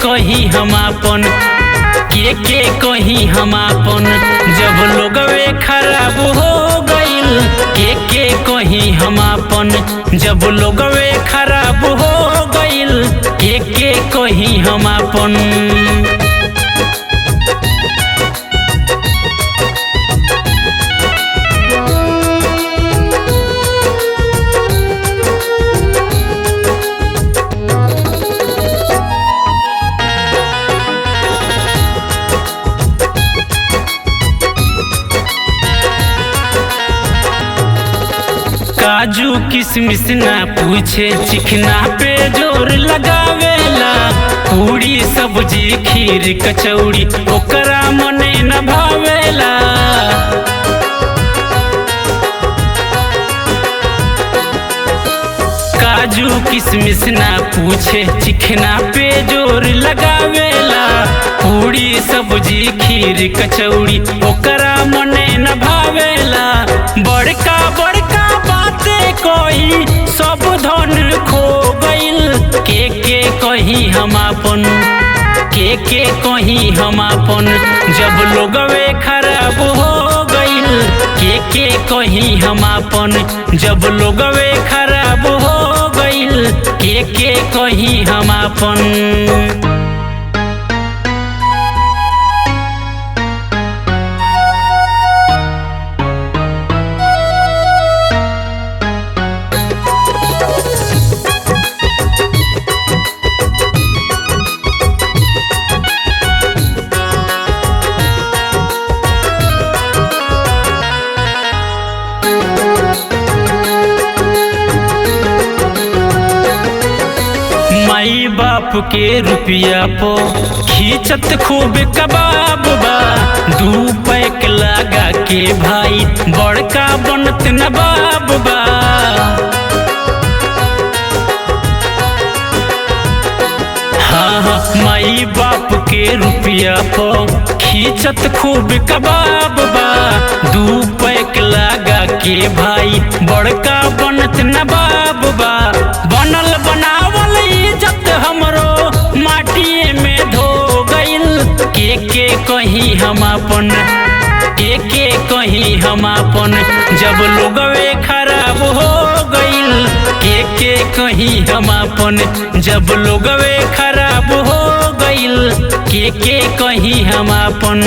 कहीं हम आपन, के कहीं हम आपन। जब लोगवे खराब हो गइल के कहीं हम आपन। जब लोगवे खराब हो गइल के कहीं हम आपन। काजू किशमिश ना पूछे, चिकना पे जोर लगावेला। पूरी सब्जी खीर कचौड़ी ओकरा मने न भावेला। काजू किशमिश ना पूछे, चिकना पे जोर लगावेला। पूरी सब्जी खीर कचौड़ी ओकरा मने न भावेला। बड़का बड़का कोई सब धन खो गइल के कहीं हम आपन, के कहीं हम आपन। जब लोगवे खराब हो गइल के कहीं हम आपन। जब लोगवे खराब हो गइल के कहीं हम आपन। माई बाप के रुपया पो खींचत खूब कबाब बा। 2 पैक लगा के भाई बड़का बनत नवाब बा। हाँ माई बाप के रुपया पो खींचत खूब कबाब बा। 2 पैक लगा के भाई बड़का बनत नवाब बा। बनल बनावल इज्जत हमरो माटिए में धो गइल के कहीं हम आपन, के कहीं हम आपन। जब लोगवे खराब हो गइल के कहीं हम आपन। जब लोगवे खराब हो गइल के कहीं हम आपन।